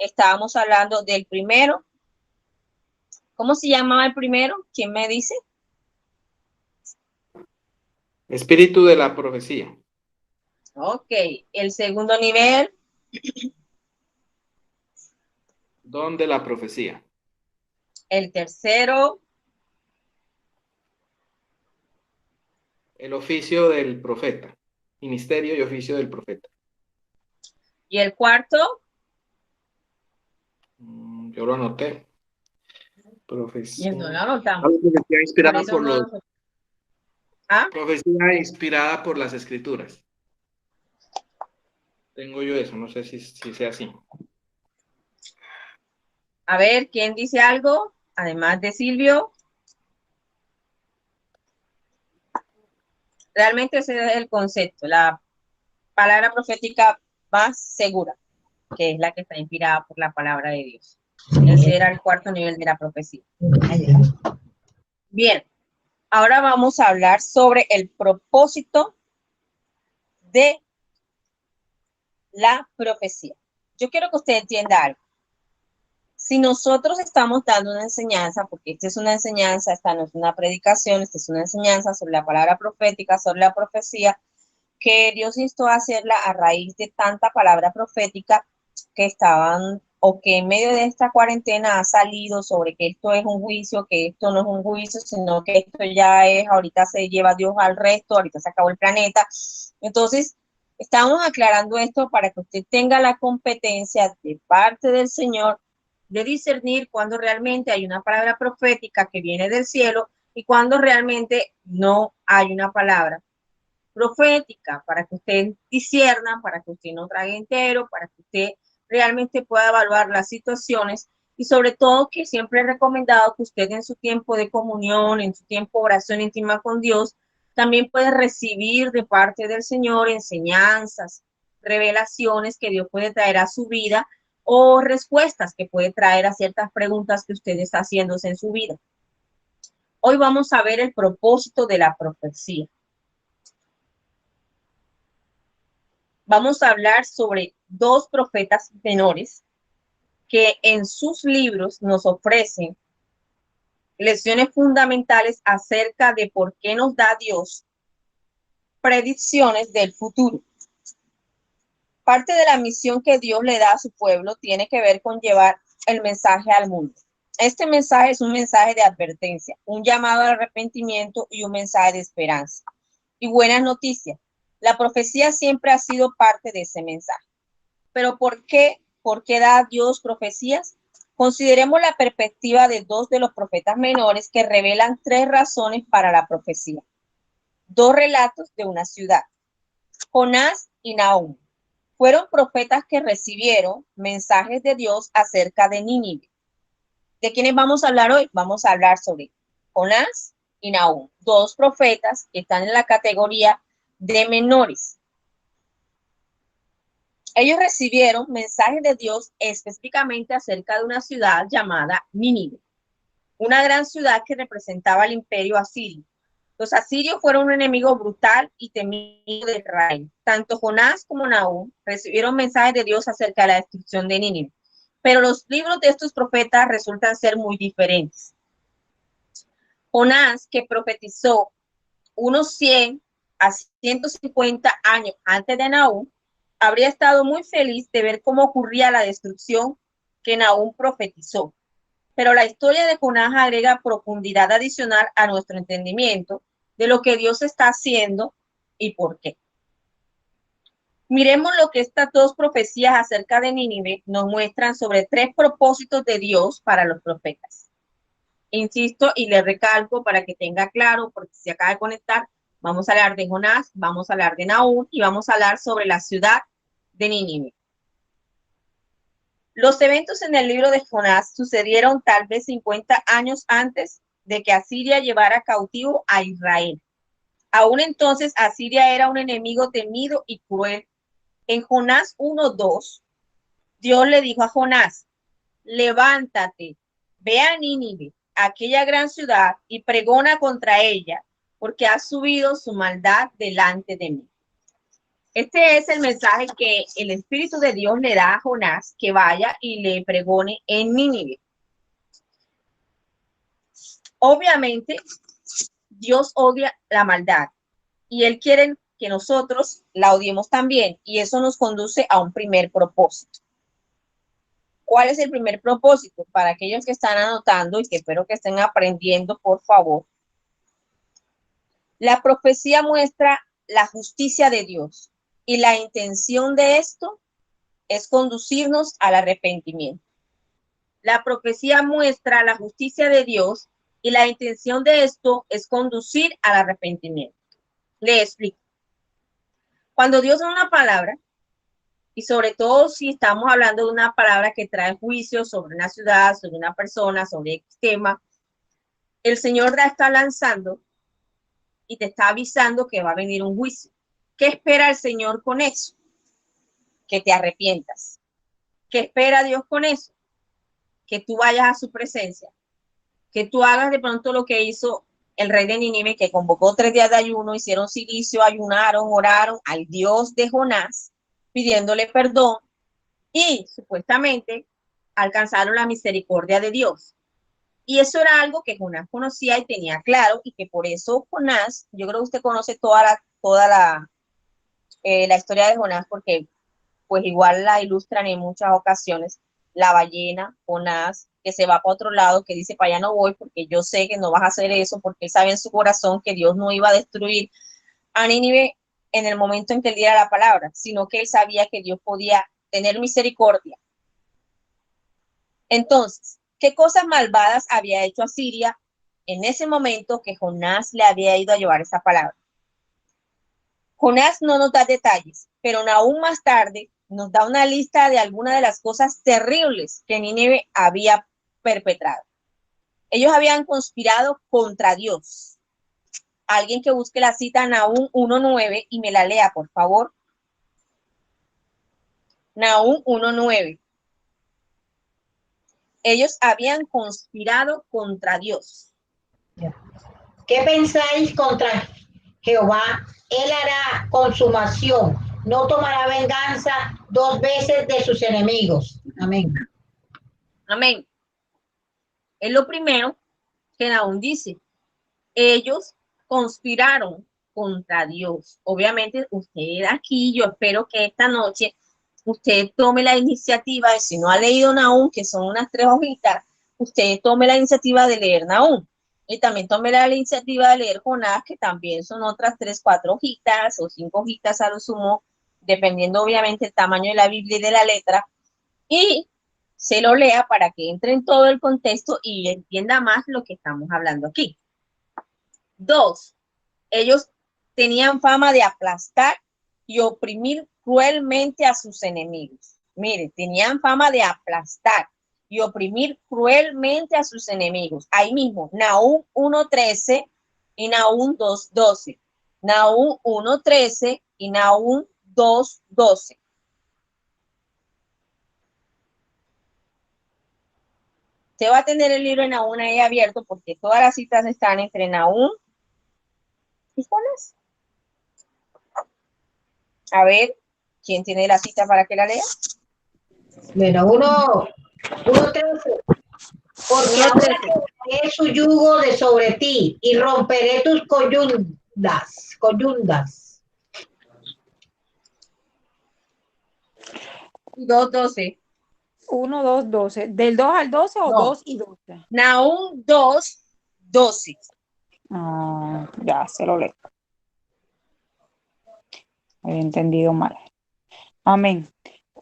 Estábamos hablando del primero. ¿Cómo se llamaba el primero? ¿Quién me dice? Espíritu de la profecía. Ok. El segundo nivel. Don de la profecía. El tercero. El oficio del profeta. Ministerio y oficio del profeta. Y el cuarto. Yo lo anoté. Y no lo Profecía. anotamos. Profecía Por inspirada eso por no. los. ¿Ah? Profecía inspirada por las escrituras. Tengo yo eso, no sé si sea así. A ver, ¿quién dice algo? Además de Silvio. Realmente ese es el concepto, la palabra profética más segura, que es la que está inspirada por la palabra de Dios. Ese era el cuarto nivel de la profecía. Bien, ahora vamos a hablar sobre el propósito de la profecía. Yo quiero que usted entienda algo. Si nosotros estamos dando una enseñanza, porque esta es una enseñanza, esta no es una predicación, esta es una enseñanza sobre la palabra profética, sobre la profecía, que Dios instó a hacerla a raíz de tanta palabra profética que estaban o que en medio de esta cuarentena ha salido sobre que esto es un juicio, que esto no es un juicio, sino que esto ya es, ahorita se lleva Dios al resto, ahorita se acabó el planeta. Entonces, estamos aclarando esto para que usted tenga la competencia de parte del Señor de discernir cuando realmente hay una palabra profética que viene del cielo y cuando realmente no hay una palabra profética, para que usted discierna, para que usted no trague entero, para que usted realmente pueda evaluar las situaciones y sobre todo que siempre he recomendado que usted en su tiempo de comunión, en su tiempo de oración íntima con Dios, también puede recibir de parte del Señor enseñanzas, revelaciones que Dios puede traer a su vida o respuestas que puede traer a ciertas preguntas que usted está haciéndose en su vida. Hoy vamos a ver el propósito de la profecía. Vamos a hablar sobre dos profetas menores que en sus libros nos ofrecen lecciones fundamentales acerca de por qué nos da Dios predicciones del futuro. Parte de la misión que Dios le da a su pueblo tiene que ver con llevar el mensaje al mundo. Este mensaje es un mensaje de advertencia, un llamado al arrepentimiento y un mensaje de esperanza. Y buenas noticias. La profecía siempre ha sido parte de ese mensaje. Pero ¿por qué? ¿Por qué da Dios profecías? Consideremos la perspectiva de dos de los profetas menores que revelan tres razones para la profecía. Dos relatos de una ciudad. Jonás y Nahum fueron profetas que recibieron mensajes de Dios acerca de Nínive. ¿De quiénes vamos a hablar hoy? Vamos a hablar sobre Jonás y Nahum, dos profetas que están en la categoría de menores. Ellos recibieron mensajes de Dios específicamente acerca de una ciudad llamada Nínive, una gran ciudad que representaba el imperio asirio. Los asirios fueron un enemigo brutal y temido de Israel. Tanto Jonás como Nahum recibieron mensajes de Dios acerca de la destrucción de Nínive, pero los libros de estos profetas resultan ser muy diferentes. Jonás, que profetizó unos 100 a 150 años antes de Nahum, habría estado muy feliz de ver cómo ocurría la destrucción que Nahum profetizó. Pero la historia de Jonás agrega profundidad adicional a nuestro entendimiento de lo que Dios está haciendo y por qué. Miremos lo que estas dos profecías acerca de Nínive nos muestran sobre tres propósitos de Dios para los profetas. Insisto y le recalco para que tenga claro, porque se acaba de conectar, vamos a hablar de Jonás, vamos a hablar de Nahum y vamos a hablar sobre la ciudad de Nínive. Los eventos en el libro de Jonás sucedieron tal vez 50 años antes de que Asiria llevara cautivo a Israel. Aún entonces, Asiria era un enemigo temido y cruel. En Jonás 1:2, Dios le dijo a Jonás, levántate, ve a Nínive, aquella gran ciudad, y pregona contra ella, porque ha subido su maldad delante de mí. Este es el mensaje que el Espíritu de Dios le da a Jonás, que vaya y le pregone en Nínive. Obviamente, Dios odia la maldad y Él quiere que nosotros la odiemos también, y eso nos conduce a un primer propósito. ¿Cuál es el primer propósito? Para aquellos que están anotando y que espero que estén aprendiendo, por favor. La profecía muestra la justicia de Dios y la intención de esto es conducirnos al arrepentimiento. La profecía muestra la justicia de Dios y la intención de esto es conducir al arrepentimiento. Le explico. Cuando Dios da una palabra, y sobre todo si estamos hablando de una palabra que trae juicio sobre una ciudad, sobre una persona, sobre X tema, el Señor la está lanzando y te está avisando que va a venir un juicio. ¿Qué espera el Señor con eso? Que te arrepientas. ¿Qué espera Dios con eso? Que tú vayas a su presencia, que tú hagas de pronto lo que hizo el rey de Nínive, que convocó 3 días de ayuno, hicieron silicio, ayunaron, oraron al Dios de Jonás, pidiéndole perdón, y supuestamente alcanzaron la misericordia de Dios. Y eso era algo que Jonás conocía y tenía claro, y que por eso Jonás, yo creo que usted conoce la historia de Jonás, porque pues igual la ilustran en muchas ocasiones, la ballena, Jonás, que se va para otro lado, que dice, para allá no voy, porque yo sé que no vas a hacer eso, porque él sabía en su corazón que Dios no iba a destruir a Nínive en el momento en que él diera la palabra, sino que él sabía que Dios podía tener misericordia. Entonces, ¿qué cosas malvadas había hecho Asiria en ese momento que Jonás le había ido a llevar esa palabra? Jonás no nos da detalles, pero aún más tarde nos da una lista de algunas de las cosas terribles que Nínive había perpetrado. Ellos habían conspirado contra Dios. Alguien que busque la cita Nahum 1:9 y me la lea, por favor. Nahum 1:9. Ellos habían conspirado contra Dios. ¿Qué pensáis contra Jehová? Él hará consumación, no tomará venganza 2 veces de sus enemigos. Amén. Amén. Es lo primero que Nahum dice. Ellos conspiraron contra Dios. Obviamente, usted aquí, yo espero que esta noche usted tome la iniciativa, y si no ha leído Nahum, que son unas 3 hojitas, usted tome la iniciativa de leer Nahum. Y también tome la iniciativa de leer Jonás, que también son otras 3, 4 hojitas o 5 hojitas a lo sumo, dependiendo obviamente el tamaño de la Biblia y de la letra, y se lo lea para que entre en todo el contexto y entienda más lo que estamos hablando aquí. 2, ellos tenían fama de aplastar y oprimir cruelmente a sus enemigos. Mire, tenían fama de aplastar y oprimir cruelmente a sus enemigos. Ahí mismo, Nahum 1:13 y Nahum 2:12. Nahum 1:13 y Nahum 2:12. Usted va a tener el libro de Nahum ahí abierto, porque todas las citas están entre Nahum y Jonás. A ver, ¿quién tiene la cita para que la lea? Bueno, 1:13. Porque ahora quitaré su yugo de sobre ti y romperé tus coyundas. 2:12. 1, 2, 12. ¿Del 2 al 12 o No. 2 y 12? Nahum 2:12. Ya se lo leo. Había entendido mal. Amén.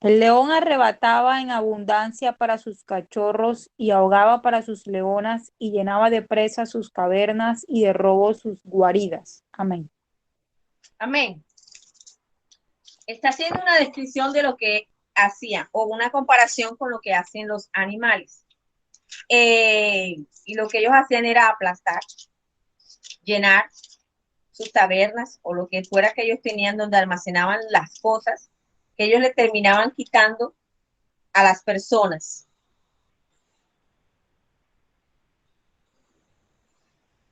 El león arrebataba en abundancia para sus cachorros y ahogaba para sus leonas y llenaba de presa sus cavernas y de robo sus guaridas. Amén. Amén. Está haciendo una descripción de lo que hacían o una comparación con lo que hacen los animales. Y lo que ellos hacían era aplastar, llenar sus tabernas o lo que fuera que ellos tenían donde almacenaban las cosas, que ellos le terminaban quitando a las personas.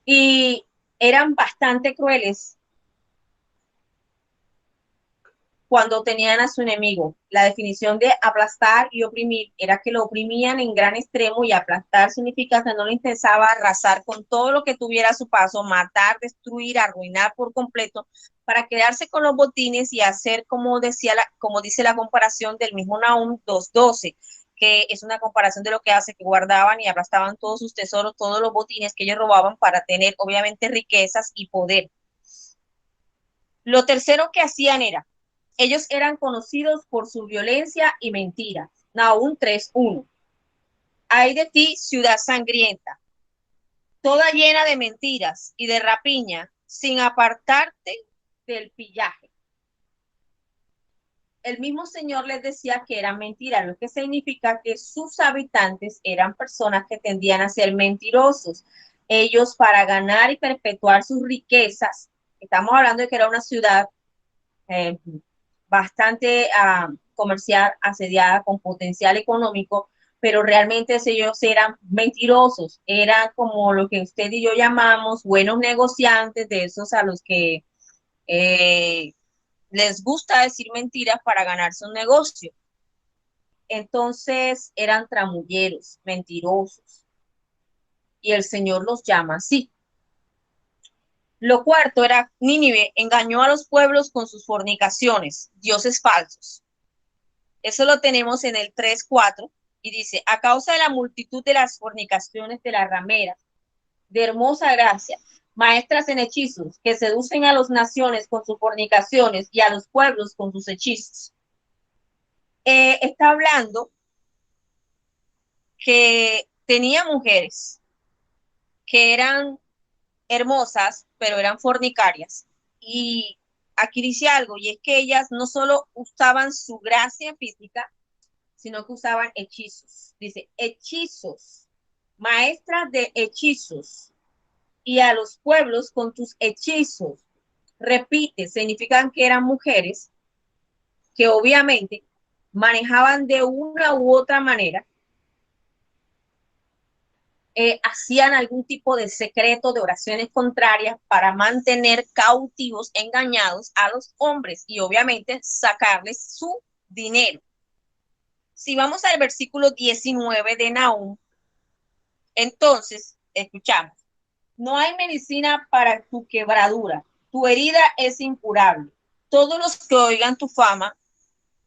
Y eran bastante crueles. cuando tenían a su enemigo. La definición de aplastar y oprimir era que lo oprimían en gran extremo, y aplastar significa que no le interesaba arrasar con todo lo que tuviera a su paso, matar, destruir, arruinar por completo, para quedarse con los botines y hacer como dice la comparación del mismo Nahum 2:12, que es una comparación de lo que hace, que guardaban y aplastaban todos sus tesoros, todos los botines que ellos robaban para tener obviamente riquezas y poder. Lo tercero que hacían era, ellos eran conocidos por su violencia y mentira. Nahum 3:1. Ay de ti, ciudad sangrienta, toda llena de mentiras y de rapiña, sin apartarte del pillaje. El mismo Señor les decía que eran mentiras, lo que significa que sus habitantes eran personas que tendían a ser mentirosos. Ellos, para ganar y perpetuar sus riquezas, estamos hablando de que era una ciudad bastante comercial, asediada, con potencial económico, pero realmente ellos eran mentirosos, eran como lo que usted y yo llamamos buenos negociantes, de esos a los que les gusta decir mentiras para ganarse un negocio. Entonces eran tramulleros, mentirosos, y el Señor los llama así. Lo cuarto era, Nínive engañó a los pueblos con sus fornicaciones, dioses falsos. Eso lo tenemos en el 3:4, y dice, a causa de la multitud de las fornicaciones de las rameras, de hermosa gracia, maestras en hechizos, que seducen a las naciones con sus fornicaciones y a los pueblos con sus hechizos. Está hablando que tenía mujeres que eran hermosas, pero eran fornicarias. Y aquí dice algo, y es que ellas no solo usaban su gracia física, sino que usaban hechizos. Dice, hechizos, maestras de hechizos, y a los pueblos con tus hechizos. Repite, significan que eran mujeres que obviamente manejaban de una u otra manera, hacían algún tipo de secreto, de oraciones contrarias para mantener cautivos, engañados a los hombres y obviamente sacarles su dinero. Si vamos al versículo 19 de Nahum, entonces, escuchamos, no hay medicina para tu quebradura, tu herida es incurable. Todos los que oigan tu fama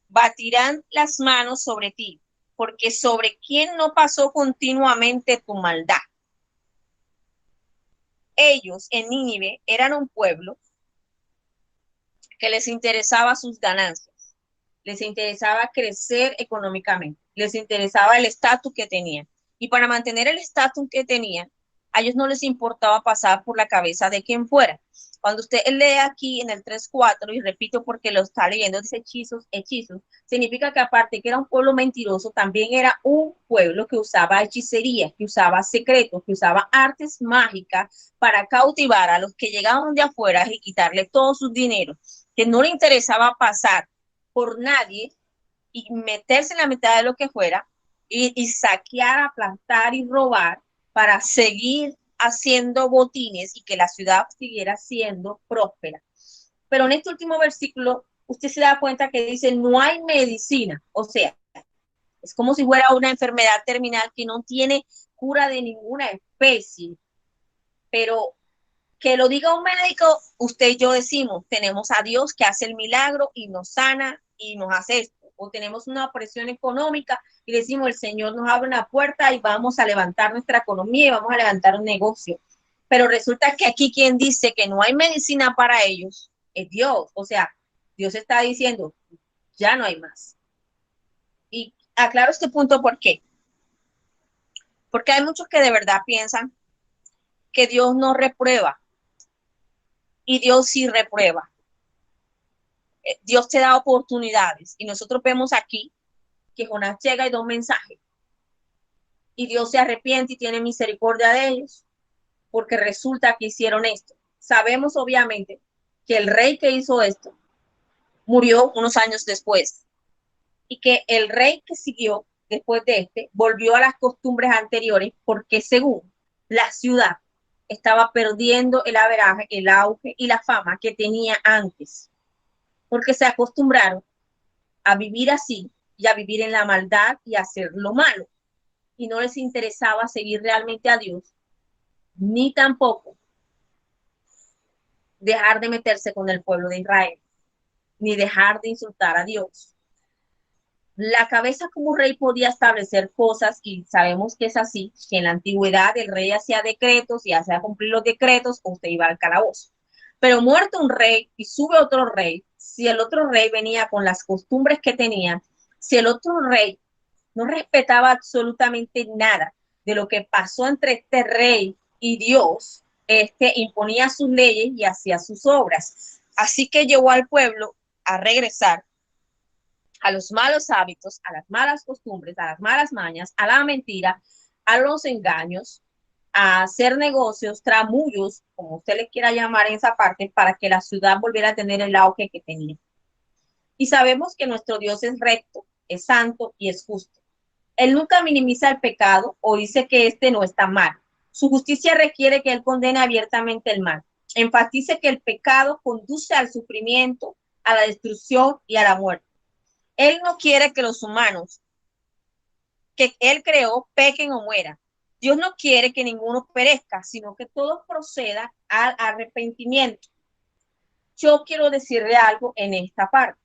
batirán las manos sobre ti, porque sobre quién no pasó continuamente tu maldad. Ellos en Nínive eran un pueblo que les interesaba sus ganancias, les interesaba crecer económicamente, les interesaba el estatus que tenían. Y para mantener el estatus que tenían, a ellos no les importaba pasar por la cabeza de quien fuera. Cuando usted lee aquí en el 3:4, y repito porque lo está leyendo, dice hechizos, hechizos, significa que aparte que era un pueblo mentiroso, también era un pueblo que usaba hechicería, que usaba secretos, que usaba artes mágicas para cautivar a los que llegaban de afuera y quitarle todo su dinero, que no le interesaba pasar por nadie y meterse en la mitad de lo que fuera y saquear, aplastar y robar para seguir haciendo botines y que la ciudad siguiera siendo próspera. Pero en este último versículo, usted se da cuenta que dice, no hay medicina. O sea, es como si fuera una enfermedad terminal que no tiene cura de ninguna especie. Pero que lo diga un médico, usted y yo decimos, tenemos a Dios que hace el milagro y nos sana y nos hace esto. O tenemos una presión económica y decimos, el Señor nos abre una puerta y vamos a levantar nuestra economía y vamos a levantar un negocio. Pero resulta que aquí quien dice que no hay medicina para ellos es Dios. O sea, Dios está diciendo, ya no hay más. Y aclaro este punto, ¿por qué? Porque hay muchos que de verdad piensan que Dios no reprueba, y Dios sí reprueba. Dios te da oportunidades, y nosotros vemos aquí que Jonás llega y da un mensaje, y Dios se arrepiente y tiene misericordia de ellos, porque resulta que hicieron esto. Sabemos obviamente que el rey que hizo esto murió unos años después, y que el rey que siguió después de este volvió a las costumbres anteriores, porque según la ciudad estaba perdiendo el averaje, el auge y la fama que tenía antes. porque se acostumbraron a vivir así y a vivir en la maldad y a hacer lo malo. Y no les interesaba seguir realmente a Dios, ni tampoco dejar de meterse con el pueblo de Israel, ni dejar de insultar a Dios. La cabeza como rey podía establecer cosas y sabemos que es así, que en la antigüedad el rey hacía decretos y hacía cumplir los decretos o usted iba al calabozo. Pero muerto un rey y sube otro rey, si el otro rey venía con las costumbres que tenía, si el otro rey no respetaba absolutamente nada de lo que pasó entre este rey y Dios, imponía sus leyes y hacía sus obras. Así que llevó al pueblo a regresar a los malos hábitos, a las malas costumbres, a las malas mañas, a la mentira, a los engaños, a hacer negocios, tramullos, como usted le quiera llamar en esa parte, para que la ciudad volviera a tener el auge que tenía. Y sabemos que nuestro Dios es recto, es santo y es justo. Él nunca minimiza el pecado o dice que este no está mal. Su justicia requiere que él condene abiertamente el mal. Enfatice que el pecado conduce al sufrimiento, a la destrucción y a la muerte. Él no quiere que los humanos que él creó pequen o mueran. Dios no quiere que ninguno perezca, sino que todos procedan al arrepentimiento. Yo quiero decirle algo en esta parte.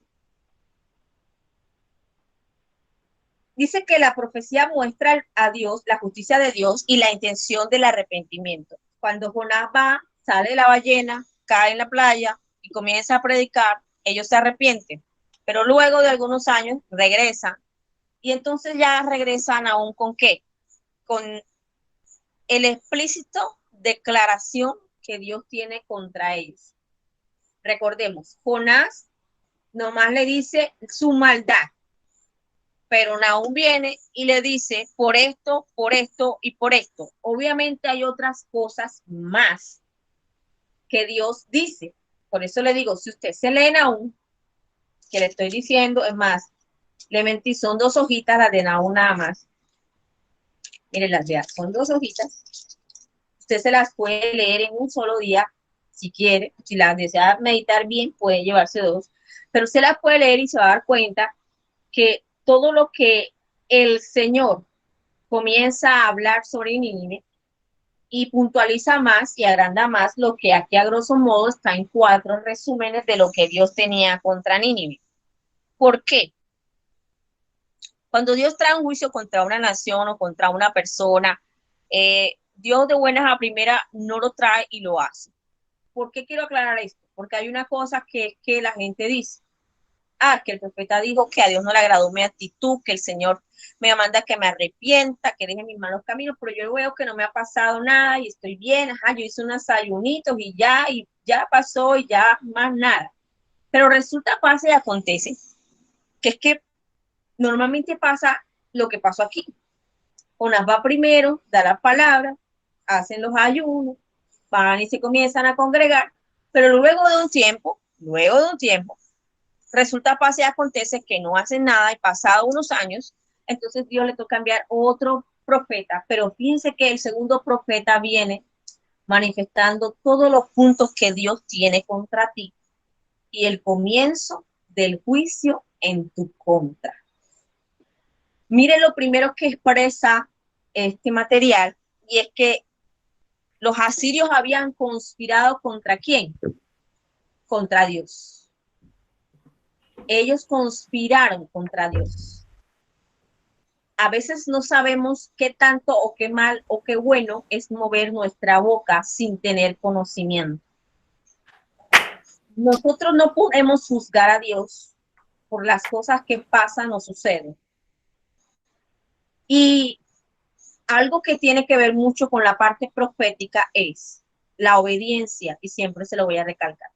Dice que la profecía muestra a Dios, la justicia de Dios y la intención del arrepentimiento. Cuando Jonás va, sale de la ballena, cae en la playa y comienza a predicar, ellos se arrepienten. Pero luego de algunos años regresan y entonces ya regresan aún con ¿qué? Con el explícito declaración que Dios tiene contra ellos. Recordemos, Jonás nomás le dice su maldad, pero Nahum viene y le dice por esto y por esto. Obviamente hay otras cosas más que Dios dice. Por eso le digo, si usted se lee Nahum, que le estoy diciendo, es más, le mentí, son 2 hojitas las de Nahum nada más. Miren las veas, son 2 hojitas. Usted se las puede leer en un solo día, si quiere. Si las desea meditar bien, puede llevarse 2. Pero usted las puede leer y se va a dar cuenta que todo lo que el Señor comienza a hablar sobre Nínive y puntualiza más y agranda más lo que aquí a grosso modo está en 4 resúmenes de lo que Dios tenía contra Nínive. ¿Por qué? Cuando Dios trae un juicio contra una nación o contra una persona, Dios de buenas a primeras no lo trae y lo hace. ¿Por qué quiero aclarar esto? Porque hay una cosa que la gente dice. Que el profeta dijo que a Dios no le agradó mi actitud, que el Señor me manda que me arrepienta, que deje mis malos caminos, pero yo veo que no me ha pasado nada y estoy bien, yo hice unos ayunitos y ya pasó y ya más nada. Pero resulta, pasa y acontece, que es que normalmente pasa lo que pasó aquí. Jonás va primero, da la palabra, hacen los ayunos, van y se comienzan a congregar, pero luego de un tiempo, resulta, pasa y acontece que no hacen nada y pasado unos años, entonces Dios le toca enviar otro profeta, pero fíjense que el segundo profeta viene manifestando todos los puntos que Dios tiene contra ti y el comienzo del juicio en tu contra. Mire lo primero que expresa este material y es que los asirios habían conspirado ¿contra quién? Contra Dios. Ellos conspiraron contra Dios. A veces no sabemos qué tanto o qué mal o qué bueno es mover nuestra boca sin tener conocimiento. Nosotros no podemos juzgar a Dios por las cosas que pasan o suceden. Y algo que tiene que ver mucho con la parte profética es la obediencia, y siempre se lo voy a recalcar.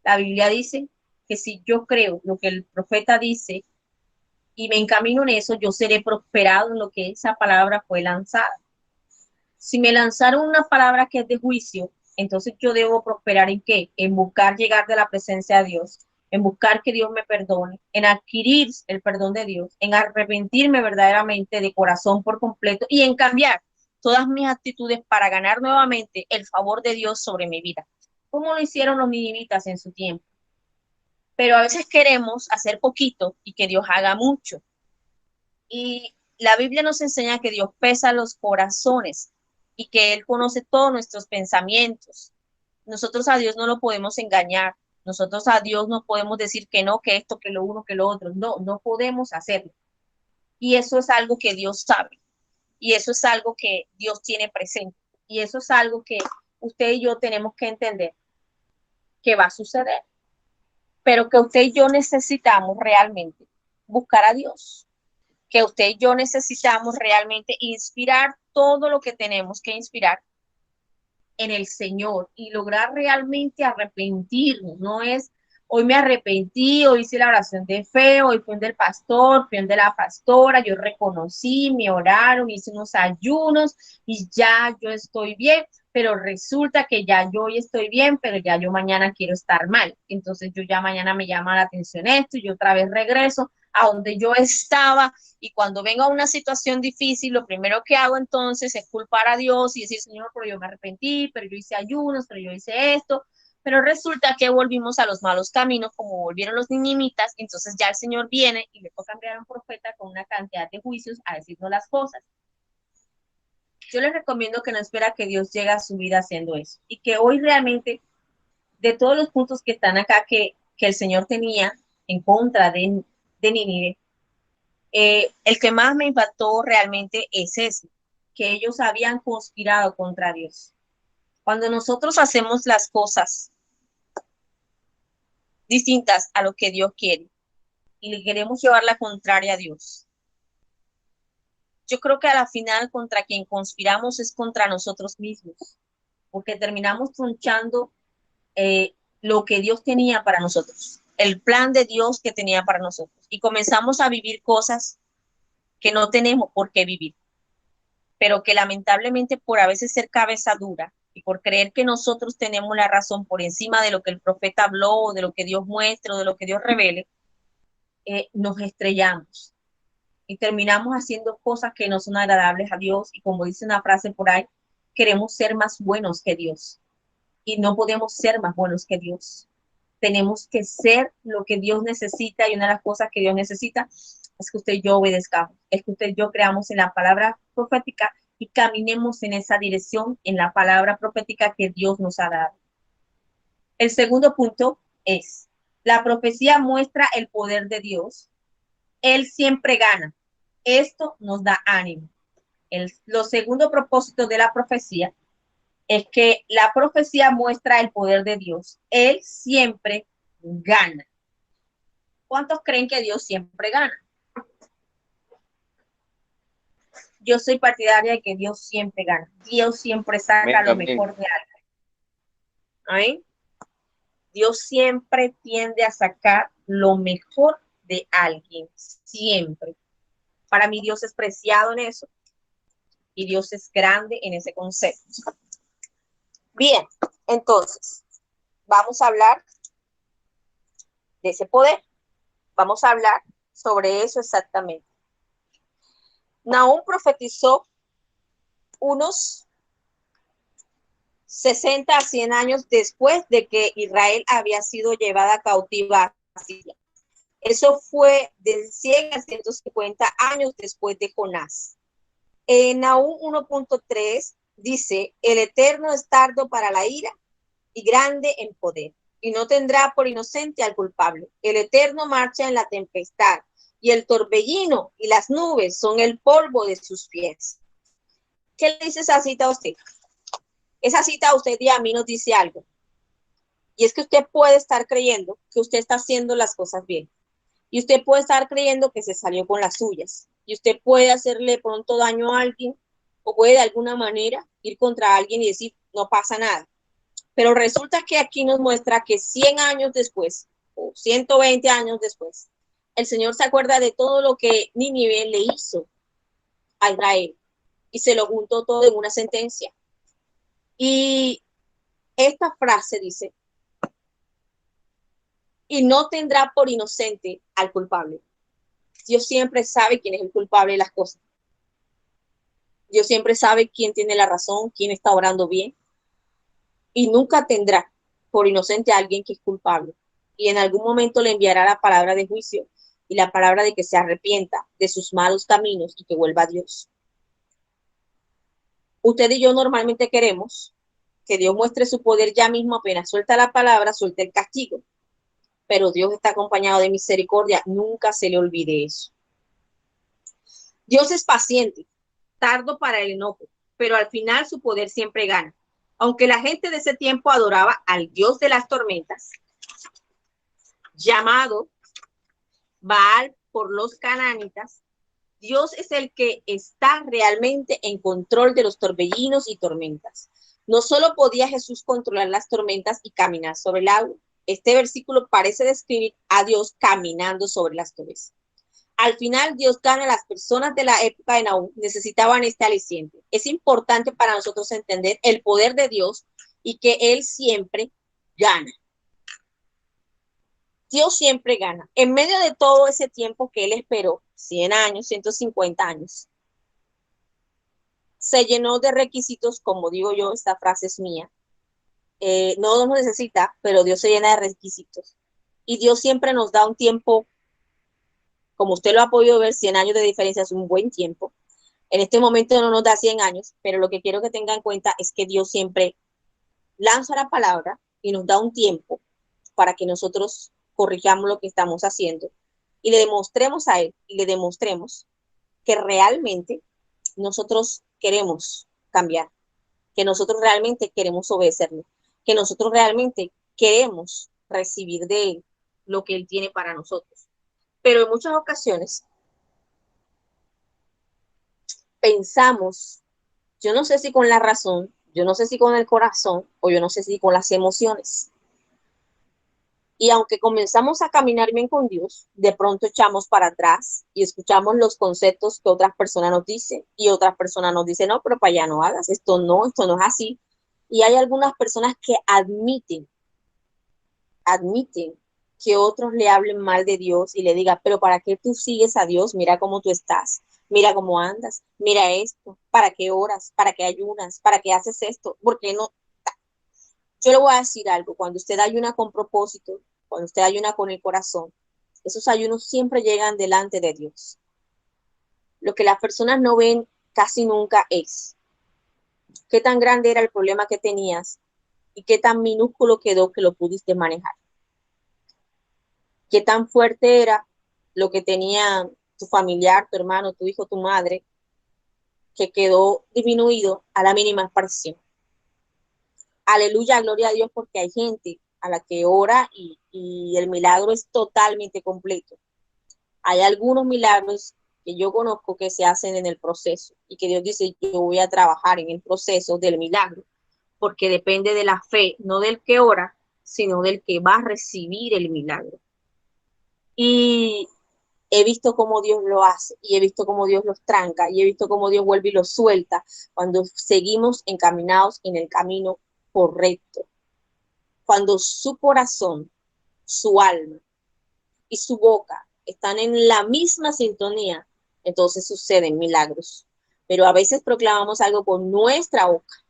La Biblia dice que si yo creo lo que el profeta dice y me encamino en eso, yo seré prosperado en lo que esa palabra fue lanzada. Si me lanzaron una palabra que es de juicio, entonces yo debo prosperar ¿en qué? En buscar llegar de la presencia de Dios, en buscar que Dios me perdone, en adquirir el perdón de Dios, en arrepentirme verdaderamente de corazón por completo y en cambiar todas mis actitudes para ganar nuevamente el favor de Dios sobre mi vida, como lo hicieron los ninivitas en su tiempo. Pero a veces queremos hacer poquito y que Dios haga mucho. Y la Biblia nos enseña que Dios pesa los corazones y que Él conoce todos nuestros pensamientos. Nosotros a Dios no lo podemos engañar. Nosotros a Dios no podemos decir que no, que esto, que lo uno, que lo otro. No, no podemos hacerlo. Y eso es algo que Dios sabe. Y eso es algo que Dios tiene presente. Y eso es algo que usted y yo tenemos que entender que va a suceder. Pero que usted y yo necesitamos realmente buscar a Dios. Que usted y yo necesitamos realmente inspirar todo lo que tenemos que inspirar en el Señor y lograr realmente arrepentirnos. No es, hoy me arrepentí, hoy hice la oración de fe, hoy fui del pastor, fui de la pastora, yo reconocí, me oraron, hice unos ayunos y ya yo estoy bien, pero resulta que ya yo hoy estoy bien, pero ya yo mañana quiero estar mal. Entonces yo ya mañana me llama la atención esto y yo otra vez regreso a donde yo estaba. Y cuando venga una situación difícil, lo primero que hago entonces es culpar a Dios y decir, Señor, pero yo me arrepentí, pero yo hice ayunos, pero yo hice esto. Pero resulta que volvimos a los malos caminos, como volvieron los ninivitas. Entonces ya el Señor viene y le toca enviar a un profeta con una cantidad de juicios a decirnos las cosas. Yo les recomiendo que no espera que Dios llegue a su vida haciendo eso. Y que hoy realmente, de todos los puntos que están acá que el Señor tenía en contra de Nínive, el que más me impactó realmente es ese, que ellos habían conspirado contra Dios. Cuando nosotros hacemos las cosas distintas a lo que Dios quiere y le queremos llevar la contraria a Dios, yo creo que a la final contra quien conspiramos es contra nosotros mismos, porque terminamos tronchando lo que Dios tenía para nosotros, el plan de Dios que tenía para nosotros, y comenzamos a vivir cosas que no tenemos por qué vivir, pero que lamentablemente por a veces ser cabeza dura y por creer que nosotros tenemos la razón por encima de lo que el profeta habló, o de lo que Dios muestre, o de lo que Dios revele, nos estrellamos y terminamos haciendo cosas que no son agradables a Dios. Y como dice una frase por ahí, queremos ser más buenos que Dios y no podemos ser más buenos que Dios. Tenemos que ser lo que Dios necesita, y una de las cosas que Dios necesita es que usted y yo obedezcamos, es que usted y yo creamos en la palabra profética y caminemos en esa dirección, en la palabra profética que Dios nos ha dado. El segundo punto es, la profecía muestra el poder de Dios. Él siempre gana. Esto nos da ánimo. Lo segundo propósito de la profecía es que la profecía muestra el poder de Dios. Él siempre gana. ¿Cuántos creen que Dios siempre gana? Yo soy partidaria de que Dios siempre gana. Dios siempre saca lo mejor de alguien. ¿Amén? Dios siempre tiende a sacar lo mejor de alguien. Siempre. Para mí Dios es preciado en eso. Y Dios es grande en ese concepto. Bien, entonces, vamos a hablar de ese poder. Vamos a hablar sobre eso exactamente. Nahum profetizó unos 60 a 100 años después de que Israel había sido llevada cautiva a Siria. Eso fue de 100 a 150 años después de Jonás. En Nahum 1.3 dice, el Eterno es tardo para la ira y grande en poder, y no tendrá por inocente al culpable. El Eterno marcha en la tempestad, y el torbellino y las nubes son el polvo de sus pies. ¿Qué le dice esa cita a usted? Esa cita a usted y a mí nos dice algo. Y es que usted puede estar creyendo que usted está haciendo las cosas bien. Y usted puede estar creyendo que se salió con las suyas. Y usted puede hacerle pronto daño a alguien, o puede de alguna manera ir contra alguien y decir, no pasa nada. Pero resulta que aquí nos muestra que 100 años después, o 120 años después, el Señor se acuerda de todo lo que Nínive le hizo a Israel y se lo juntó todo en una sentencia. Y esta frase dice, y no tendrá por inocente al culpable. Dios siempre sabe quién es el culpable de las cosas. Dios siempre sabe quién tiene la razón, quién está obrando bien. Y nunca tendrá por inocente a alguien que es culpable. y en algún momento le enviará la palabra de juicio y la palabra de que se arrepienta de sus malos caminos y que vuelva a Dios. Usted y yo normalmente queremos que Dios muestre su poder ya mismo, apenas suelta la palabra, suelta el castigo. Pero Dios está acompañado de misericordia, nunca se le olvide eso. Dios es paciente, tardo para el enojo, pero al final su poder siempre gana. Aunque la gente de ese tiempo adoraba al Dios de las tormentas, llamado Baal por los cananitas, Dios es el que está realmente en control de los torbellinos y tormentas. No solo podía Jesús controlar las tormentas y caminar sobre el agua. Este versículo parece describir a Dios caminando sobre las nubes. Al final, Dios gana. Las personas de la época de Nahum necesitaban este aliciente. Es importante para nosotros entender el poder de Dios y que Él siempre gana. Dios siempre gana. En medio de todo ese tiempo que Él esperó, 100 años, 150 años, se llenó de requisitos, como digo yo, esta frase es mía. No nos necesita, pero Dios se llena de requisitos. Y Dios siempre nos da un tiempo, como usted lo ha podido ver, 100 años de diferencia es un buen tiempo. En este momento no nos da 100 años, pero lo que quiero que tenga en cuenta es que Dios siempre lanza la palabra y nos da un tiempo para que nosotros corrijamos lo que estamos haciendo y le demostremos a Él y le demostremos que realmente nosotros queremos cambiar, que nosotros realmente queremos obedecerle, que nosotros realmente queremos recibir de Él lo que Él tiene para nosotros. Pero en muchas ocasiones pensamos, yo no sé si con la razón, yo no sé si con el corazón o yo no sé si con las emociones. Y aunque comenzamos a caminar bien con Dios, de pronto echamos para atrás y escuchamos los conceptos que otras personas nos dicen y otras personas nos dicen, no, pero para allá no hagas, esto no es así. Y hay algunas personas que admiten que otros le hablen mal de Dios y le digan, pero ¿para qué tú sigues a Dios? Mira cómo tú estás, mira cómo andas, mira esto, ¿para qué oras? ¿Para qué ayunas? ¿Para qué haces esto? ¿Por qué no? Yo le voy a decir algo, cuando usted ayuna con propósito, cuando usted ayuna con el corazón, esos ayunos siempre llegan delante de Dios. Lo que las personas no ven casi nunca es qué tan grande era el problema que tenías y qué tan minúsculo quedó que lo pudiste manejar. Qué tan fuerte era lo que tenía tu familiar, tu hermano, tu hijo, tu madre, que quedó disminuido a la mínima expresión. Aleluya, gloria a Dios, porque hay gente a la que ora y el milagro es totalmente completo. Hay algunos milagros que yo conozco que se hacen en el proceso y que Dios dice, yo voy a trabajar en el proceso del milagro, porque depende de la fe, no del que ora, sino del que va a recibir el milagro. Y he visto cómo Dios lo hace y he visto cómo Dios los tranca y he visto cómo Dios vuelve y los suelta cuando seguimos encaminados en el camino correcto. Cuando su corazón, su alma y su boca están en la misma sintonía, entonces suceden milagros. Pero a veces proclamamos algo con nuestra boca,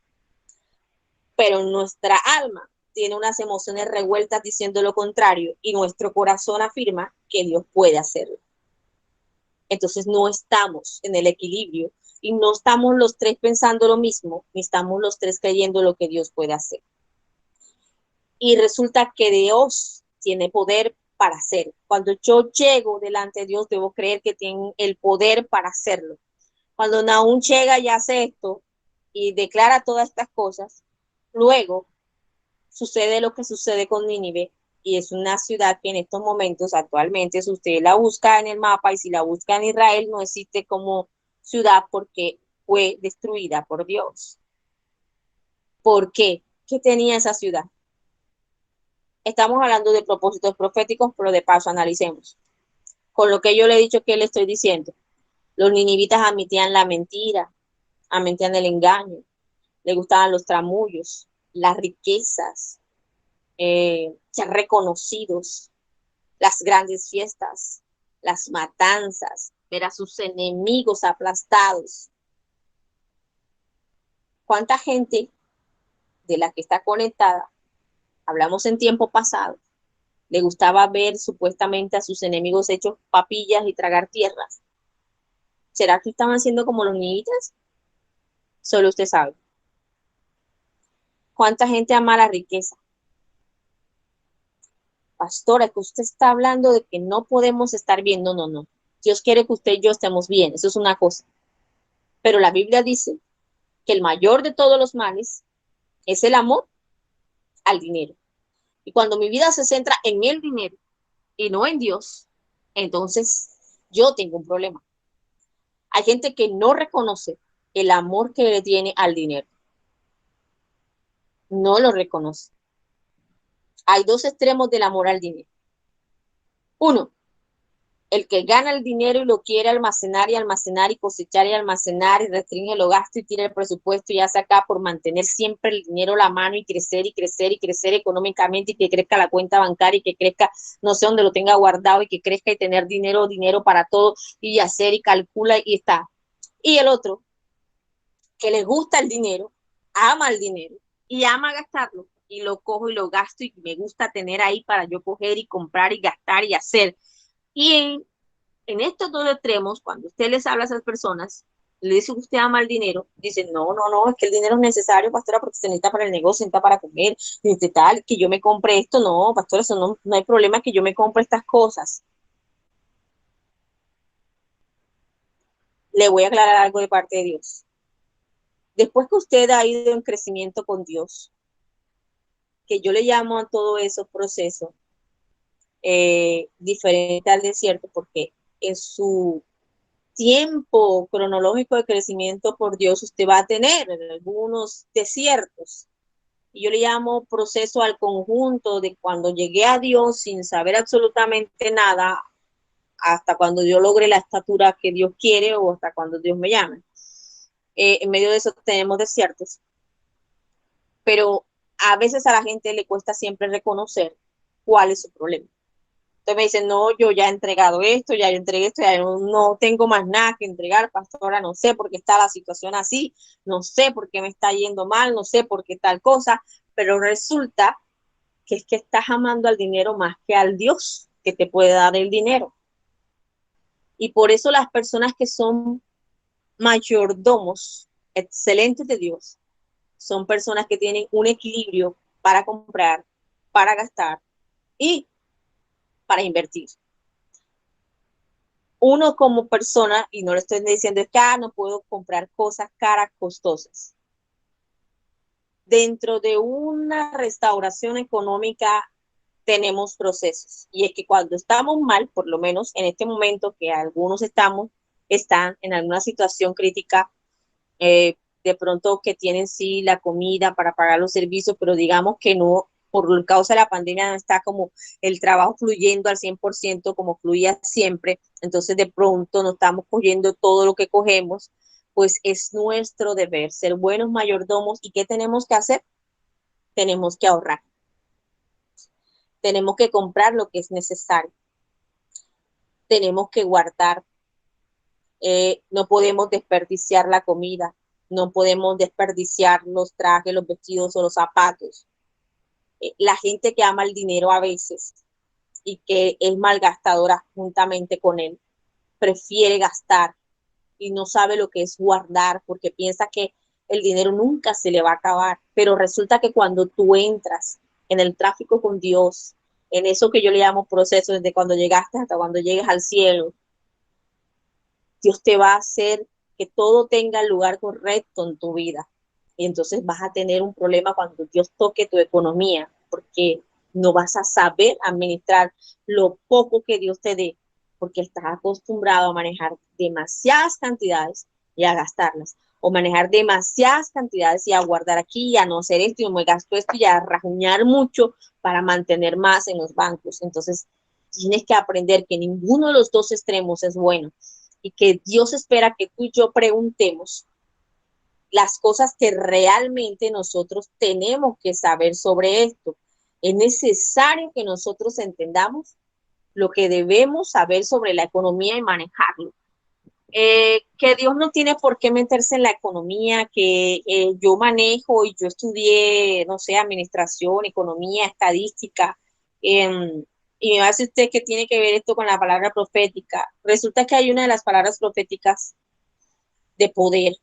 pero nuestra alma tiene unas emociones revueltas diciendo lo contrario y nuestro corazón afirma que Dios puede hacerlo. Entonces no estamos en el equilibrio y no estamos los tres pensando lo mismo, ni estamos los tres creyendo lo que Dios puede hacer. Y resulta que Dios tiene poder para hacerlo. Cuando yo llego delante de Dios, debo creer que tiene el poder para hacerlo. Cuando Nahum llega y hace esto y declara todas estas cosas, luego sucede lo que sucede con Nínive, y es una ciudad que en estos momentos, actualmente, si usted la busca en el mapa y si la busca en Israel, no existe como ciudad porque fue destruida por Dios. ¿Por qué? ¿Qué tenía esa ciudad? Estamos hablando de propósitos proféticos, pero de paso analicemos. Con lo que yo le he dicho que le estoy diciendo, los ninivitas admitían la mentira, admitían el engaño, le gustaban los tramullos, las riquezas, ser reconocidos, las grandes fiestas, las matanzas, ver a sus enemigos aplastados. ¿Cuánta gente de la que está conectada, hablamos en tiempo pasado, Le gustaba ver supuestamente a sus enemigos hechos papillas y tragar tierras. ¿Será que estaban siendo como los niñitos? Solo usted sabe. ¿Cuánta gente ama la riqueza? Pastora, que usted está hablando de que no podemos estar bien. No, no, no. Dios quiere que usted y yo estemos bien. Eso es una cosa. Pero la Biblia dice que el mayor de todos los males es el amor al dinero. Y cuando mi vida se centra en el dinero y no en Dios, entonces yo tengo un problema. Hay gente que no reconoce el amor que le tiene al dinero. No lo reconoce. Hay dos extremos del amor al dinero. Uno, el que gana el dinero y lo quiere almacenar y cosechar y almacenar y restringe los gastos y tira el presupuesto y hace acá por mantener siempre el dinero a la mano y crecer y crecer y crecer económicamente y que crezca la cuenta bancaria y que crezca, no sé dónde lo tenga guardado y que crezca y tener dinero para todo y hacer y calcula y está. Y el otro, que le gusta el dinero, ama el dinero y ama gastarlo y lo cojo y lo gasto y me gusta tener ahí para yo coger y comprar y gastar y hacer. Y en estos dos extremos, cuando usted les habla a esas personas, le dice que usted ama el dinero, dicen, no, no, no, es que el dinero es necesario, pastora, porque se necesita para el negocio, se necesita para comer, necesita tal, que yo me compre esto, no, pastora, eso no, no hay problema que yo me compre estas cosas. Le voy a aclarar algo de parte de Dios. Después que usted ha ido en crecimiento con Dios, que yo le llamo a todo eso proceso diferente al desierto, porque en su tiempo cronológico de crecimiento por Dios usted va a tener algunos desiertos. Y yo le llamo proceso al conjunto de cuando llegué a Dios sin saber absolutamente nada hasta cuando yo logre la estatura que Dios quiere o hasta cuando Dios me llame. En medio de eso tenemos desiertos, pero a veces a la gente le cuesta siempre reconocer cuál es su problema. Entonces me dicen, no, yo ya he entregado esto, ya yo entregué esto, ya no tengo más nada que entregar, pastora, no sé por qué está la situación así, no sé por qué me está yendo mal, no sé por qué tal cosa, pero resulta que es que estás amando al dinero más que al Dios que te puede dar el dinero. Y por eso las personas que son mayordomos excelentes de Dios son personas que tienen un equilibrio para comprar, para gastar y para invertir. Uno como persona, y no le estoy diciendo es que no puedo comprar cosas caras, costosas. Dentro de una restauración económica tenemos procesos. Y es que cuando estamos mal, por lo menos en este momento que algunos están en alguna situación crítica, de pronto que tienen sí la comida para pagar los servicios, pero digamos que no, por causa de la pandemia no está como el trabajo fluyendo al 100% como fluía siempre, entonces de pronto no estamos cogiendo todo lo que cogemos, pues es nuestro deber ser buenos mayordomos. ¿Y qué tenemos que hacer? Tenemos que ahorrar, tenemos que comprar lo que es necesario, tenemos que guardar, no podemos desperdiciar la comida, no podemos desperdiciar los trajes, los vestidos o los zapatos. La gente que ama el dinero a veces y que es malgastadora juntamente con él, prefiere gastar y no sabe lo que es guardar porque piensa que el dinero nunca se le va a acabar, pero resulta que cuando tú entras en el tráfico con Dios, en eso que yo le llamo proceso, desde cuando llegaste hasta cuando llegues al cielo, Dios te va a hacer que todo tenga el lugar correcto en tu vida. Y entonces vas a tener un problema cuando Dios toque tu economía, porque no vas a saber administrar lo poco que Dios te dé, porque estás acostumbrado a manejar demasiadas cantidades y a gastarlas, o manejar demasiadas cantidades y a guardar aquí y a no hacer esto y no me gasto esto y a rajuñar mucho para mantener más en los bancos. Entonces tienes que aprender que ninguno de los dos extremos es bueno y que Dios espera que tú y yo preguntemos las cosas que realmente nosotros tenemos que saber sobre esto. Es necesario que nosotros entendamos lo que debemos saber sobre la economía y manejarlo. Que Dios no tiene por qué meterse en la economía, que yo manejo y yo estudié, no sé, administración, economía, estadística, y me va a decir usted que tiene que ver esto con la palabra profética. Resulta que hay una de las palabras proféticas de poder,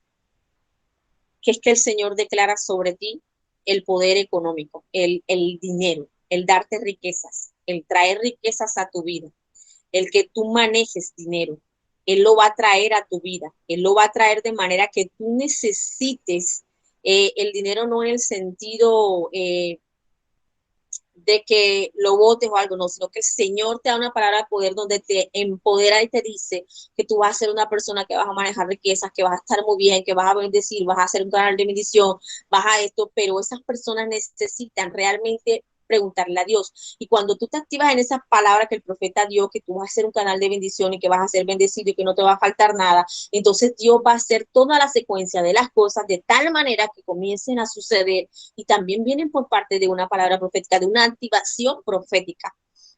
que es que el Señor declara sobre ti el poder económico, el dinero, el darte riquezas, el traer riquezas a tu vida, el que tú manejes dinero. Él lo va a traer a tu vida, Él lo va a traer de manera que tú necesites el dinero no en el sentido de que lo votes o algo, no, sino que el Señor te da una palabra de poder donde te empodera y te dice que tú vas a ser una persona que vas a manejar riquezas, que vas a estar muy bien, que vas a bendecir, vas a ser un canal de bendición, vas a esto, pero esas personas necesitan realmente preguntarle a Dios. Y cuando tú te activas en esas palabras que el profeta dio, que tú vas a ser un canal de bendición y que vas a ser bendecido y que no te va a faltar nada, entonces Dios va a hacer toda la secuencia de las cosas de tal manera que comiencen a suceder y también vienen por parte de una palabra profética, de una activación profética.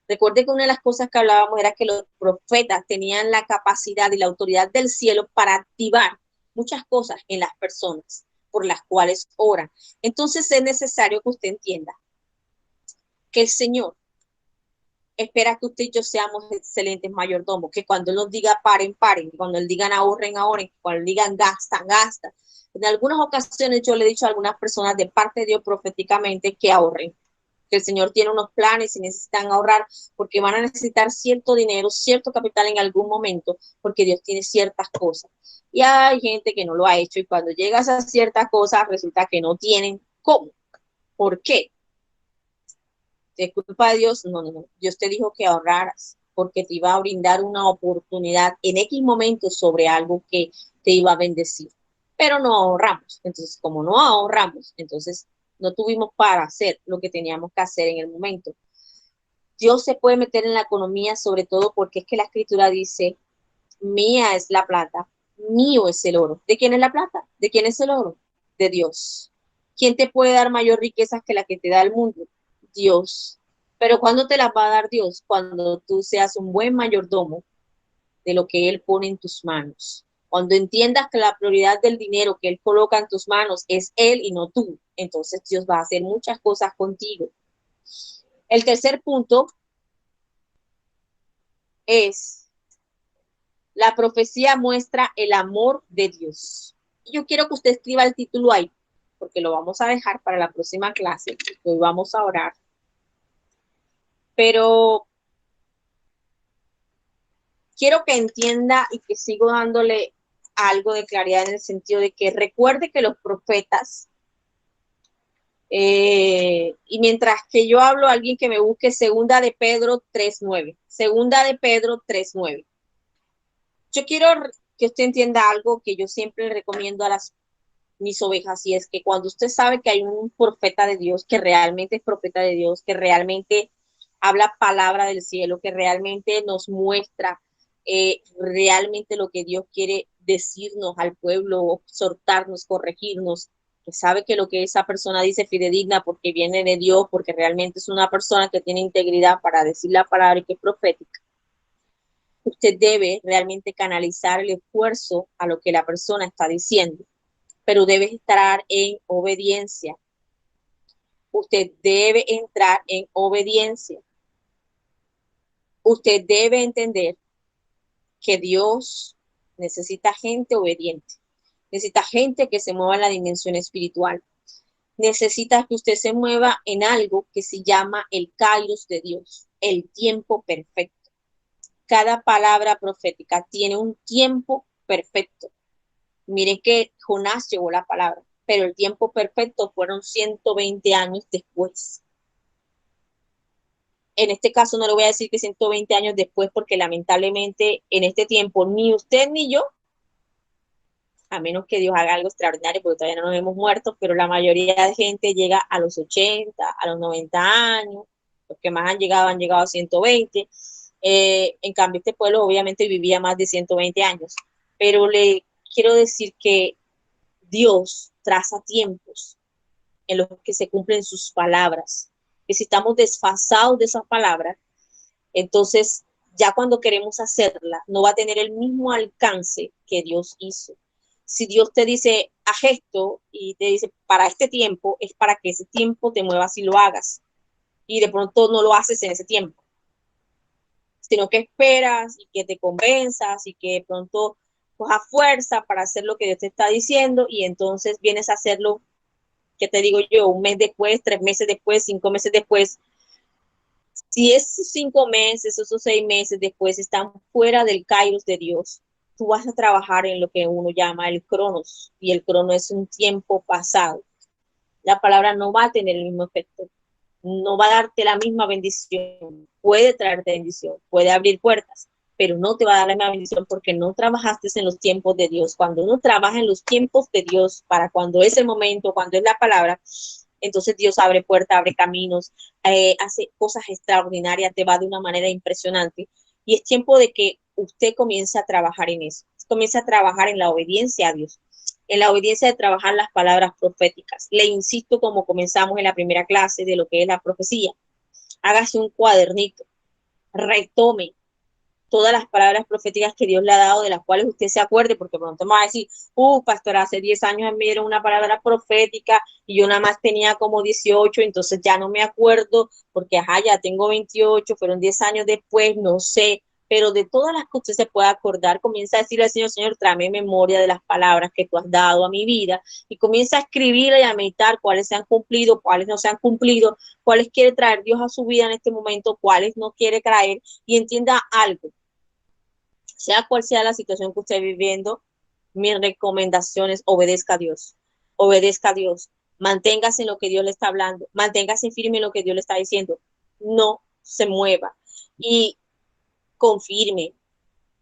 Recuerde que una de las cosas que hablábamos era que los profetas tenían la capacidad y la autoridad del cielo para activar muchas cosas en las personas por las cuales oran. Entonces es necesario que usted entienda que el Señor espera que usted y yo seamos excelentes mayordomos, que cuando Él nos diga paren, paren, cuando Él digan ahorren, ahorren, cuando Él digan gastan, gastan. En algunas ocasiones yo le he dicho a algunas personas de parte de Dios proféticamente que ahorren, que el Señor tiene unos planes y necesitan ahorrar porque van a necesitar cierto dinero, cierto capital en algún momento, porque Dios tiene ciertas cosas. Y hay gente que no lo ha hecho y cuando llegas a ciertas cosas resulta que no tienen cómo. ¿Por qué? ¿Es culpa de Dios? No, no, no. Dios te dijo que ahorraras porque te iba a brindar una oportunidad en X momento sobre algo que te iba a bendecir. Pero no ahorramos. Entonces, como no ahorramos, entonces no tuvimos para hacer lo que teníamos que hacer en el momento. Dios se puede meter en la economía, sobre todo porque es que la escritura dice, mía es la plata, mío es el oro. ¿De quién es la plata? ¿De quién es el oro? De Dios. ¿Quién te puede dar mayor riqueza que la que te da el mundo? Dios. Pero ¿cuándo te las va a dar Dios? Cuando tú seas un buen mayordomo de lo que Él pone en tus manos. Cuando entiendas que la prioridad del dinero que Él coloca en tus manos es Él y no tú, entonces Dios va a hacer muchas cosas contigo. El tercer punto es, la profecía muestra el amor de Dios. Yo quiero que usted escriba el título ahí, porque lo vamos a dejar para la próxima clase, hoy vamos a orar. Pero quiero que entienda y que sigo dándole algo de claridad en el sentido de que recuerde que los profetas, y mientras que yo hablo, alguien que me busque segunda de Pedro 3:9, segunda de Pedro 3:9. Yo quiero que usted entienda algo que yo siempre le recomiendo a mis ovejas, y es que cuando usted sabe que hay un profeta de Dios, que realmente es profeta de Dios, que realmente habla palabra del cielo, que realmente nos muestra realmente lo que Dios quiere decirnos al pueblo, exhortarnos, corregirnos, que sabe que lo que esa persona dice es fidedigna porque viene de Dios, porque realmente es una persona que tiene integridad para decir la palabra y que es profética. Usted debe realmente canalizar el esfuerzo a lo que la persona está diciendo, pero debe estar en obediencia. Usted debe entrar en obediencia. Usted debe entender que Dios necesita gente obediente, necesita gente que se mueva en la dimensión espiritual, necesita que usted se mueva en algo que se llama el kairos de Dios, el tiempo perfecto. Cada palabra profética tiene un tiempo perfecto. Miren que Jonás llevó la palabra, pero el tiempo perfecto fueron 120 años después. En este caso no le voy a decir que 120 años después, porque lamentablemente en este tiempo ni usted ni yo, a menos que Dios haga algo extraordinario, porque todavía no nos hemos muerto, pero la mayoría de gente llega a los 80, a los 90 años, los que más han llegado a 120. En cambio, este pueblo obviamente vivía más de 120 años, pero le quiero decir que Dios traza tiempos en los que se cumplen sus palabras, que si estamos desfasados de esas palabras, entonces ya cuando queremos hacerla, no va a tener el mismo alcance que Dios hizo. Si Dios te dice, haz esto, y te dice, para este tiempo, es para que ese tiempo te muevas y lo hagas, y de pronto no lo haces en ese tiempo. sino que esperas y que te convenzas y que de pronto cojas fuerza para hacer lo que Dios te está diciendo y entonces vienes a hacerlo, ¿qué te digo yo? Un mes después, 3 meses después, 5 meses después. Si esos 5 meses, esos 6 meses después están fuera del kairos de Dios, tú vas a trabajar en lo que uno llama el cronos, y el crono es un tiempo pasado. La palabra no va a tener el mismo efecto, no va a darte la misma bendición, puede traerte bendición, puede abrir puertas, pero no te va a dar la misma bendición porque no trabajaste en los tiempos de Dios. Cuando uno trabaja en los tiempos de Dios, para cuando es el momento, cuando es la palabra, entonces Dios abre puertas, abre caminos, hace cosas extraordinarias, te va de una manera impresionante. Y es tiempo de que usted comience a trabajar en eso, comience a trabajar en la obediencia a Dios, en la obediencia de trabajar las palabras proféticas. Le insisto, como comenzamos en la primera clase de lo que es la profecía, hágase un cuadernito, retome todas las palabras proféticas que Dios le ha dado, de las cuales usted se acuerde, porque pronto me va a decir, pastor, hace 10 años me dieron una palabra profética y yo nada más tenía como 18, entonces ya no me acuerdo, porque ya tengo 28, fueron 10 años después, no sé, pero de todas las que usted se pueda acordar, comienza a decirle al Señor, Señor, tráeme memoria de las palabras que tú has dado a mi vida, y comienza a escribirla y a meditar cuáles se han cumplido, cuáles no se han cumplido, cuáles quiere traer Dios a su vida en este momento, cuáles no quiere traer, y entienda algo. Sea cual sea la situación que usted esté viviendo, mi recomendación es obedezca a Dios. Obedezca a Dios. Manténgase en lo que Dios le está hablando. Manténgase firme en lo que Dios le está diciendo. No se mueva. Y confirme,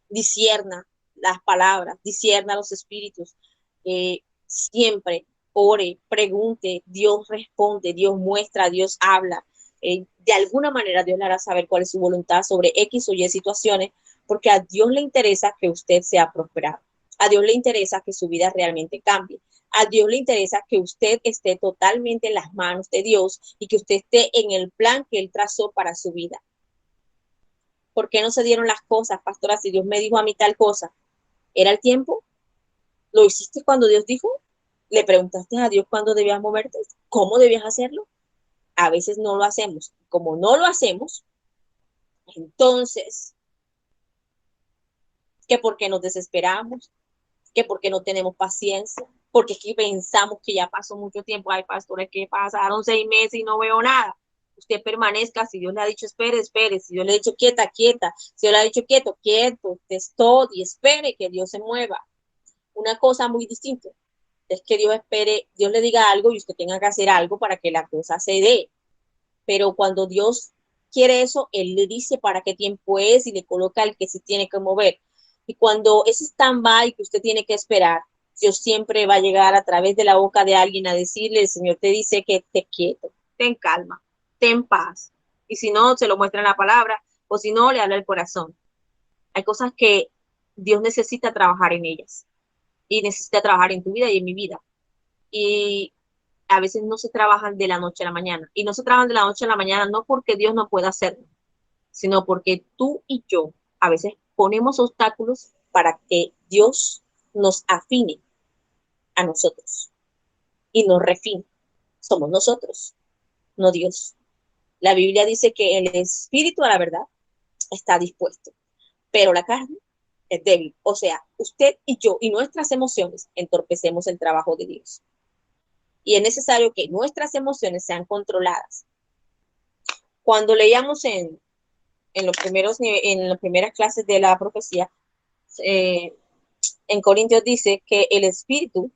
discierna las palabras, discierna los espíritus. Siempre ore, pregunte, Dios responde, Dios muestra, Dios habla. De alguna manera Dios le hará saber cuál es su voluntad sobre X o Y situaciones, porque a Dios le interesa que usted sea prosperado. A Dios le interesa que su vida realmente cambie. A Dios le interesa que usted esté totalmente en las manos de Dios y que usted esté en el plan que Él trazó para su vida. ¿Por qué no se dieron las cosas, pastora? Si Dios me dijo a mí tal cosa, ¿era el tiempo? ¿Lo hiciste cuando Dios dijo? ¿Le preguntaste a Dios cuándo debías moverte? ¿Cómo debías hacerlo? A veces no lo hacemos. Como no lo hacemos, entonces, que porque nos desesperamos, que porque no tenemos paciencia, porque es que pensamos que ya pasó mucho tiempo. Ay, pastores, que pasaron 6 meses y no veo nada. Usted permanezca. Si Dios le ha dicho espere, espere. Si Dios le ha dicho quieta, quieta. Si Dios le ha dicho quieto, quieto. Usted estoy y espere que Dios se mueva. Una cosa muy distinta es que Dios espere, Dios le diga algo y usted tenga que hacer algo para que la cosa se dé. Pero cuando Dios quiere eso, Él le dice para qué tiempo es y le coloca el que se tiene que mover. Y cuando ese stand-by que usted tiene que esperar, Dios siempre va a llegar a través de la boca de alguien a decirle, el Señor te dice que estés quieto, ten calma, ten paz. Y si no, se lo muestra en la palabra, o si no, le habla el corazón. Hay cosas que Dios necesita trabajar en ellas y necesita trabajar en tu vida y en mi vida. Y a veces no se trabajan de la noche a la mañana. Y no se trabajan de la noche a la mañana no porque Dios no pueda hacerlo, sino porque tú y yo a veces ponemos obstáculos para que Dios nos afine a nosotros y nos refine. Somos nosotros, no Dios. La Biblia dice que el espíritu a la verdad está dispuesto, pero la carne es débil. O sea, usted y yo y nuestras emociones entorpecemos el trabajo de Dios. Y es necesario que nuestras emociones sean controladas. Cuando leíamos en las primeras clases de la profecía, en Corintios dice que el espíritu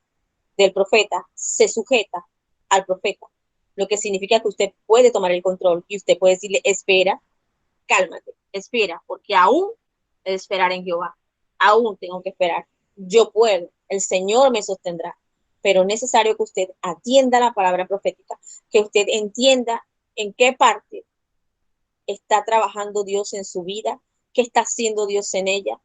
del profeta se sujeta al profeta, lo que significa que usted puede tomar el control y usted puede decirle, espera, cálmate, espera, porque aún esperar en Jehová, aún tengo que esperar, yo puedo, el Señor me sostendrá, pero es necesario que usted atienda la palabra profética, que usted entienda en qué parte está trabajando Dios en su vida, qué está haciendo Dios en ella.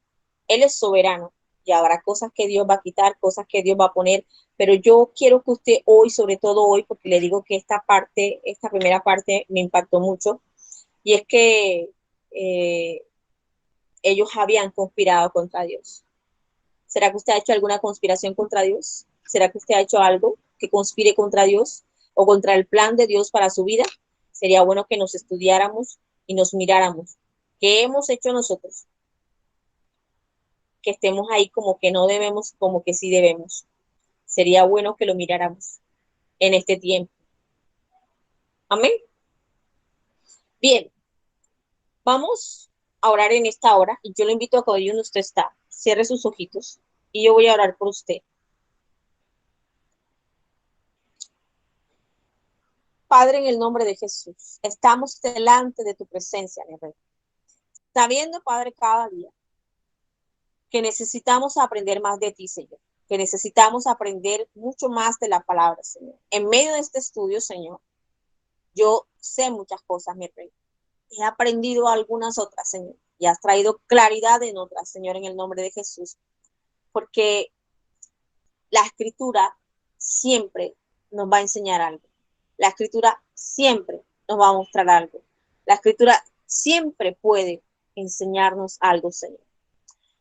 Él es soberano y habrá cosas que Dios va a quitar, cosas que Dios va a poner, pero yo quiero que usted hoy, sobre todo hoy, porque le digo que esta primera parte me impactó mucho, y es que ellos habían conspirado contra Dios. ¿Será que usted ha hecho alguna conspiración contra Dios? ¿Será que usted ha hecho algo que conspire contra Dios o contra el plan de Dios para su vida? Sería bueno que nos estudiáramos y nos miráramos ¿Qué hemos hecho nosotros? Que estemos ahí como que no debemos, como que sí debemos. Sería bueno que lo miráramos en este tiempo. Amén. Bien, vamos a orar en esta hora y yo le invito a que hoy donde usted está, cierre sus ojitos y yo voy a orar por usted. Padre, en el nombre de Jesús, estamos delante de tu presencia, mi Rey. Sabiendo, Padre, cada día que necesitamos aprender más de ti, Señor, que necesitamos aprender mucho más de la palabra, Señor. En medio de este estudio, Señor, yo sé muchas cosas, mi Rey. He aprendido algunas otras, Señor, y has traído claridad en otras, Señor, en el nombre de Jesús, porque la Escritura siempre nos va a enseñar algo. La Escritura siempre nos va a mostrar algo. La Escritura siempre puede enseñarnos algo, Señor.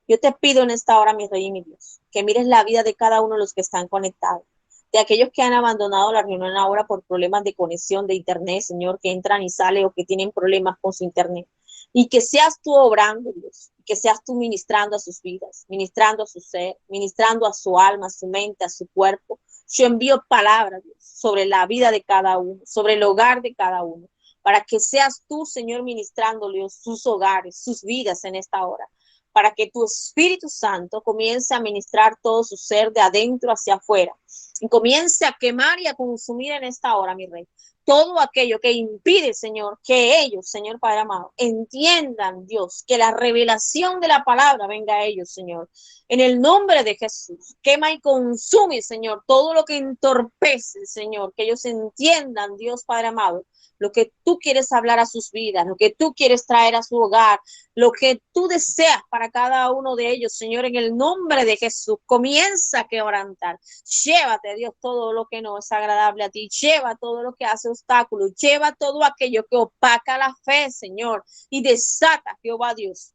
Yo te pido en esta hora, mi Rey y mi Dios, que mires la vida de cada uno de los que están conectados, de aquellos que han abandonado la reunión ahora por problemas de conexión de internet, Señor, que entran y salen o que tienen problemas con su internet. Y que seas tú obrando, Dios, que seas tú ministrando a sus vidas, ministrando a su ser, ministrando a su alma, a su mente, a su cuerpo. Yo envío palabras, Dios, sobre la vida de cada uno, sobre el hogar de cada uno, para que seas tú, Señor, ministrándole sus hogares, sus vidas en esta hora, para que tu Espíritu Santo comience a ministrar todo su ser de adentro hacia afuera y comience a quemar y a consumir en esta hora, mi Rey, todo aquello que impide, Señor, que ellos, Señor Padre amado, entiendan, Dios, que la revelación de la palabra venga a ellos, Señor. En el nombre de Jesús, quema y consume, Señor, todo lo que entorpece, Señor, que ellos entiendan, Dios Padre amado, lo que tú quieres hablar a sus vidas, lo que tú quieres traer a su hogar, lo que tú deseas para cada uno de ellos, Señor, en el nombre de Jesús. Comienza a quebrantar. Llévate, Dios, todo lo que no es agradable a ti. Lleva todo lo que hace obstáculos. Lleva todo aquello que opaca la fe, Señor. Y desata, Jehová Dios,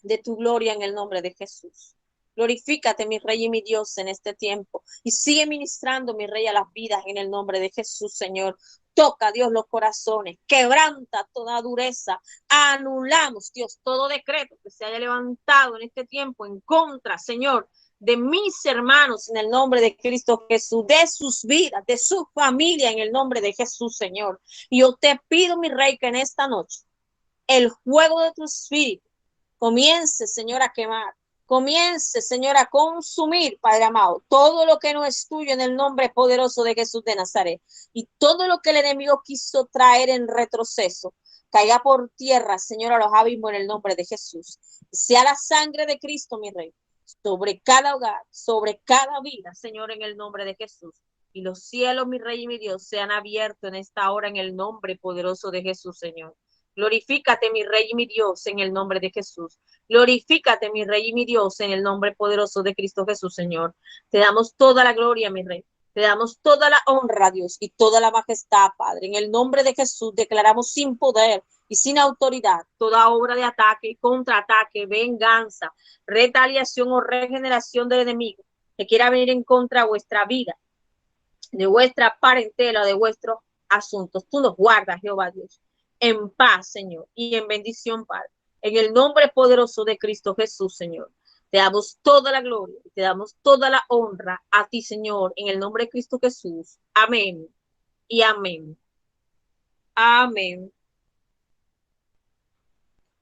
de tu gloria en el nombre de Jesús. Glorifícate, mi Rey y mi Dios, en este tiempo. Y sigue ministrando, mi Rey, a las vidas en el nombre de Jesús, Señor. Toca, Dios, los corazones. Quebranta toda dureza. Anulamos, Dios, todo decreto que se haya levantado en este tiempo en contra, Señor, de mis hermanos en el nombre de Cristo Jesús, de sus vidas, de su familia en el nombre de Jesús, Señor. Y yo te pido, mi Rey, que en esta noche el fuego de tu espíritu comience, Señor, a quemar. Comience, Señor, a consumir, Padre amado, todo lo que no es tuyo en el nombre poderoso de Jesús de Nazaret. Y todo lo que el enemigo quiso traer en retroceso, caiga por tierra, Señor, a los abismos en el nombre de Jesús. Sea la sangre de Cristo, mi Rey, sobre cada hogar, sobre cada vida, Señor, en el nombre de Jesús. Y los cielos, mi Rey y mi Dios, sean abiertos en esta hora en el nombre poderoso de Jesús, Señor. Glorifícate, mi Rey y mi Dios, en el nombre de Jesús. Glorifícate, mi Rey y mi Dios, en el nombre poderoso de Cristo Jesús, Señor. Te damos toda la gloria, mi Rey. Te damos toda la honra, Dios, y toda la majestad, Padre. En el nombre de Jesús declaramos sin poder y sin autoridad toda obra de ataque, contraataque, venganza, retaliación o regeneración del enemigo que quiera venir en contra de vuestra vida, de vuestra parentela, de vuestros asuntos. Tú nos guardas, Jehová Dios, en paz, Señor, y en bendición, Padre. En el nombre poderoso de Cristo Jesús, Señor. Te damos toda la gloria, te damos toda la honra a ti, Señor, en el nombre de Cristo Jesús. Amén y amén. Amén.